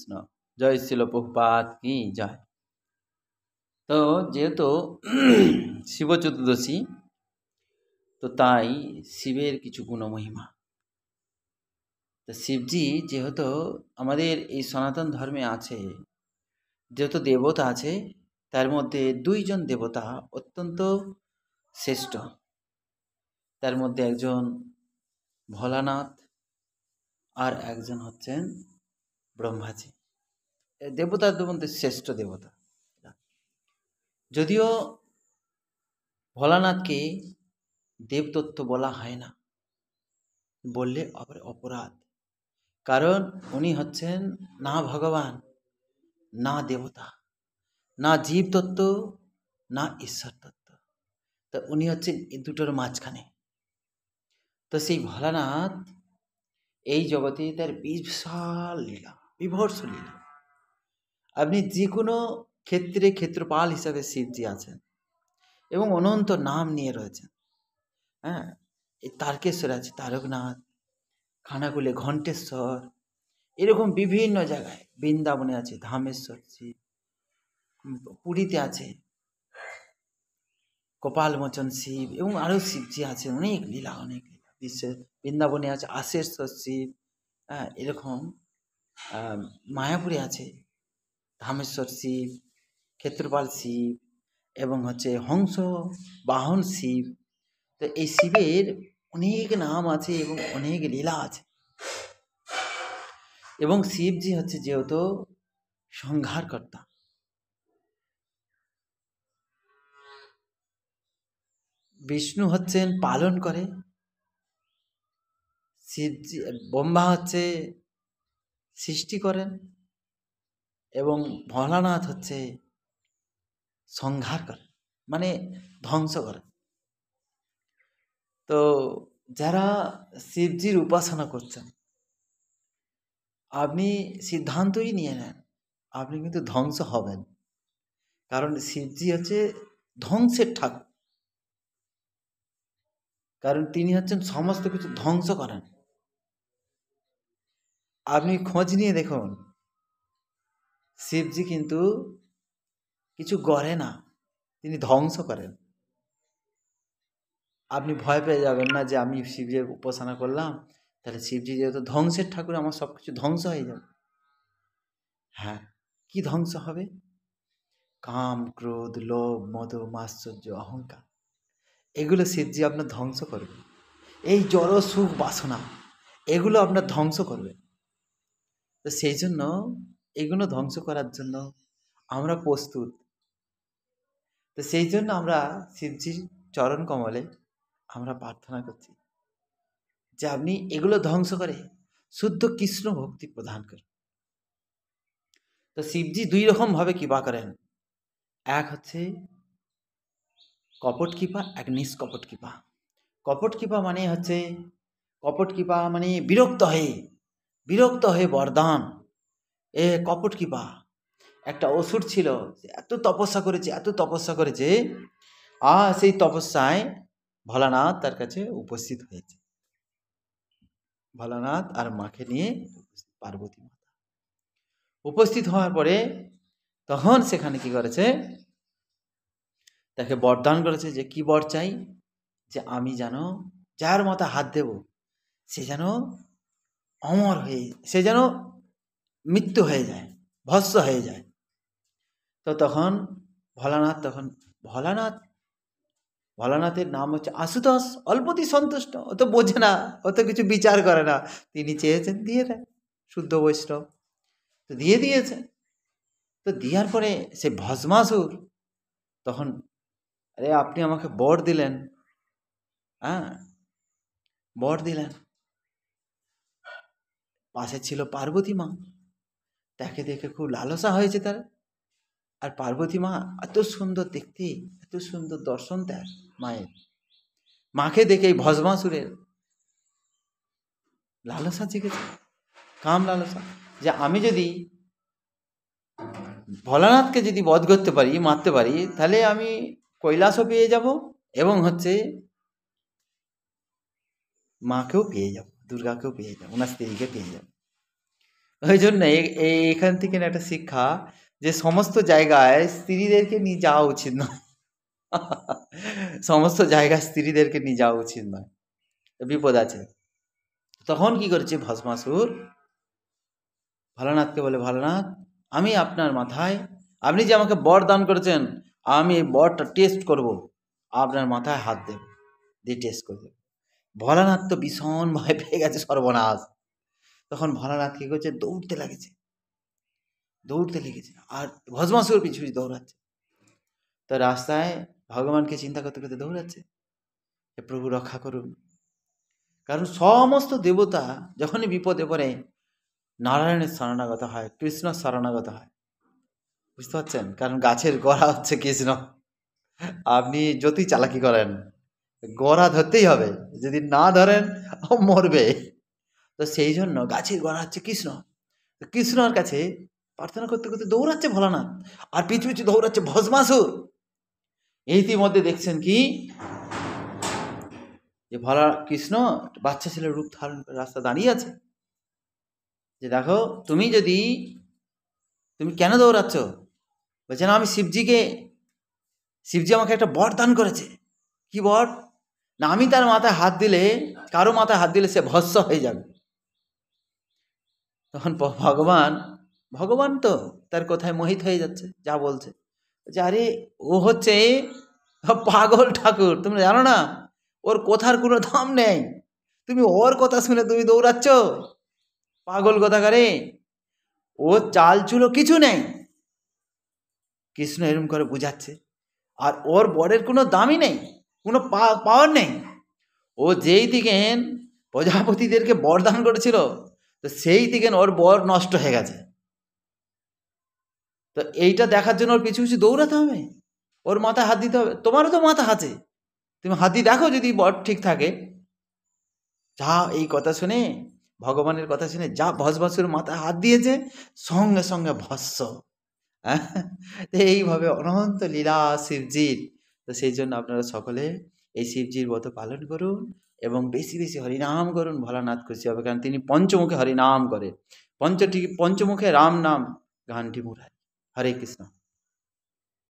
কৃষ্ণ। জয় শিল প্রভুপাদ কি জয়। তো যেহেতু শিব চতুর্দশী, তো তাই শিবের কিছু গুণমহিমা। তো শিবজি যেহেতু আমাদের এই সনাতন ধর্মে আছে, যেহেতু দেবতা আছে, তার মধ্যে দুইজন দেবতা অত্যন্ত শ্রেষ্ঠ। তার মধ্যে একজন ভোলানাথ আর একজন হচ্ছেন ব্রহ্মাজি। দেবতাদের মধ্যে শ্রেষ্ঠ দেবতা। যদিও ভোলানাথকে দেবদত্ত বলা হয় না, বললে আবার অপরাধ, কারণ উনি হচ্ছেন না ভগবান, না দেবতা, না জীবতত্ত্ব, না ঈশ্বর তত্ত্ব। তো উনি হচ্ছেন এই দুটোর মাঝখানে। তো সেই ভোলানাথ এই জগতে তার বিশাল লীলা, বিভৎস লীলা। আপনি যে কোনো ক্ষেত্রে ক্ষেত্রপাল হিসাবে শিবজি আছেন এবং অনন্ত নাম নিয়ে রয়েছেন। হ্যাঁ, এই তারকেশ্বর আছে তারকনাথ, খানাকুলে ঘণ্টেশ্বর, এরকম বিভিন্ন জায়গায়, বৃন্দাবনে আছে ধামেশ্বর শিব, পুরীতে আছে কপালমোচন শিব, এবং আরও শিবজি আছে, অনেক লীলা, অনেক লীলা। বিশ্বের বৃন্দাবনে আছে আশেশ্বর শিব, হ্যাঁ, এরকম মায়াপুরে আছে ধামেশ্বর শিব, ক্ষেত্রপাল শিব, এবং হচ্ছে হংস বাহন শিব। তো এই শিবের অনেক নাম আছে এবং অনেক লীলা আছে। এবং শিবজি হচ্ছে যেহেতু সংহারকর্তা, বিষ্ণু হচ্ছেন পালন করে, শিবজি ব্রহ্মা হচ্ছে সৃষ্টি করেন, এবং ভোলানাথ হচ্ছে সংহার করেন, মানে ধ্বংস করেন। তো যারা শিবজির উপাসনা করছেন, আপনি সিদ্ধান্তই নিয়ে নেন আপনি কিন্তু ধ্বংস হবেন, কারণ শিবজি হচ্ছে ধ্বংসের ঠাকুর, কারণ তিনি হচ্ছেন সমস্ত কিছু ধ্বংস করেন। আপনি খোঁজ নিয়ে দেখুন, শিবজি কিন্তু কিছু গড়ে না, তিনি ধ্বংস করেন। আপনি ভয় পেয়ে যাবেন না যে আমি শিবজির উপাসনা করলাম, তাহলে শিবজি যেহেতু ধ্বংসের ঠাকুর, আমার সব কিছু ধ্বংস হয়ে যাবে। হ্যাঁ, কি ধ্বংস হবে? কাম, ক্রোধ, লোভ, মদ, মাৎসর্য, অহংকার, এগুলো শিবজি আপনার ধ্বংস করবে। এই জড় সুখ বাসনা, এগুলো আপনার ধ্বংস করবে। তো সেই জন্য এগুলো ধ্বংস করার জন্য আমরা প্রস্তুত। তো সেই জন্য আমরা শিবজির চরণ কমলে আমরা প্রার্থনা করছি যে আপনি এগুলো ধ্বংস করে শুদ্ধ কৃষ্ণ ভক্তি প্রদান করেন। তো শিবজি দুই রকম ভাবে কৃপা করেন, এক হচ্ছে কপট কৃপা, এক নিষ্কপট কৃপা। কপট কৃপা মানে হচ্ছে, কপট কৃপা মানে বিরক্ত হয়ে বরদান, এ কপট কৃপা। একটা অসুর ছিল, এত তপস্যা করেছে, সেই তপস্যায় ভোলানাথ তার কাছে উপস্থিত হয়েছে। ভোলানাথ আর মাকে নিয়ে পার্বতী মাতা উপস্থিত হওয়ার পরে তখন সেখানে কি করেছে, তাকে বরদান করেছে। যে কি বর চাই? যে আমি যেন যার মাথায় হাত দেব সে যেন অমর হয়ে, সে যেন মৃত্যু হয়ে যায়, ভস্ম হয়ে যায়। তো তখন ভোলানাথের নাম হচ্ছে আশুতোষ, অল্পতি সন্তুষ্ট, ও তো বোঝে না, ও তো কিছু বিচার করে না। তিনি চেয়েছেন দিয়ে দেয়, শুদ্ধ বৈষ্ণব, তো দিয়ে দিয়েছে। তো দেওয়ার পরে সে ভস্মাসুর তখন, আরে আপনি আমাকে বর দিলেন, হ্যাঁ বর দিলেন। পাশে ছিল পার্বতী মা, তাকে দেখে খুব লালসা হয়েছে তার। আর পার্বতী মা এত সুন্দর দেখতে, এত সুন্দর দর্শন তার মায়ের, মাকে দেখে এই ভস্মাসুরের লালসা জেগেছে, কাম লালসা, যে আমি যদি ভোলানাথকে যদি বধ করতে পারি, মারতে পারি, তাহলে আমি কৈলাসও পেয়ে যাব, এবং হচ্ছে মাকেও পেয়ে যাব, দুর্গাকেও পেয়ে যাব, ওনার স্ত্রীকে পেয়ে যাব। ওই জন্য এখান থেকে না একটা শিক্ষা, যে সমস্ত জায়গায় স্ত্রীদেরকে নিয়ে যাওয়া উচিত নয়। সমস্ত জায়গায় স্ত্রীদেরকে নিয়ে যাওয়া উচিত নয়, বিপদ আছে। তখন কি করেছে ভস্মাসুর? ভোলানাথকে বলে, ভোলানাথ, আমি আপনার মাথায়, আপনি যে আমাকে বর দান করেছেন, আমি এই বরটা টেস্ট করব, আপনার মাথায় হাত দেব, দিয়ে টেস্ট করে দেব। ভোলানাথ তো ভীষণ ভয় পেয়ে গেছে, সর্বনাশ। তখন ভোলানাথ কি করছে? দৌড়তে লেগেছে, আর ভস্মাসুর পিছু পিছু দৌড়াচ্ছে। তো রাস্তায় ভগবানকে চিন্তা করতে করতে দৌড়াচ্ছে, হে প্রভু রক্ষা করুন। কারণ সমস্ত দেবতা যখনই বিপদে পড়ে নারায়ণের শরণাগত হয়, কৃষ্ণ শরণাগত হয়। বুঝতে পারছেন? কারণ গাছের গোড়া হচ্ছে কৃষ্ণ। আপনি যতই চালাকি করেন, গোড়া ধরতেই হবে, যদি না ধরেন ও মরবে। তো সেই জন্য গাছের গোড়া হচ্ছে কৃষ্ণ। কৃষ্ণর কাছে প্রার্থনা করতে করতে দৌড়াচ্ছে ভোলানাথ, আর পিছু পিছু দৌড়াচ্ছে ভস্মাসুর। ইতিমধ্যে দেখছেন কি, যে ভোলা কৃষ্ণ বাচ্চা ছেলের রূপ ধারণ করে রাস্তা দাঁড়িয়ে আছে, যে দেখো তুমি কেন দৌড়াচ্ছ? বলছে না, আমি শিবজি আমাকে একটা বর দান করেছে। কি বর? না, আমি তার মাথায় হাত দিলে, কারো মাথায় হাত দিলে সে ভস্ম হয়ে যাবে। তখন ভগবান তো তার কথায় মোহিত হয়ে যাচ্ছে, যা বলছে, যে আরে ও হচ্ছে পাগল ঠাকুর, তুমি জানো না, ওর কথার কোনো দাম নেই, তুমি ওর কথা শুনে তুমি দৌড়াচ্ছ, পাগল কথাকারে, ও চাল চুলো কিছু নেই। কৃষ্ণ এরম করে বুঝাচ্ছে, আর ওর বরের কোনো দামই নেই, কোনো পাওয়ার নেই। ও যেই দিকে প্রজাপতিদেরকে বরদান করেছিল, তো সেই দিকে ওর বর নষ্ট হয়ে গেছে। তো এইটা দেখার জন্য ওর পিছু পিছু দৌড়াতে হবে, ওর মাথায় হাত দিতে হবে। তোমারও তো মাথা আছে, তুমি হাত দিয়ে দেখো যদি বর ঠিক থাকে। যা এই কথা শুনে, ভগবানের কথা শুনে, যা ভস্মাসুর মাথায় হাত দিয়েছে, সঙ্গে সঙ্গে ভস্ম। এইভাবে অনন্ত লীলা শিবজির। তো সেই জন্য আপনারা সকলে এই শিবজির ব্রত পালন করুন এবং বেশি বেশি হরিনাম করুন, ভোলানাথ খুশি হবে। কারণ তিনি পঞ্চমুখে হরিনাম করে, পঞ্চমুখে রাম নাম গানটি মুরারি। হরে কৃষ্ণ।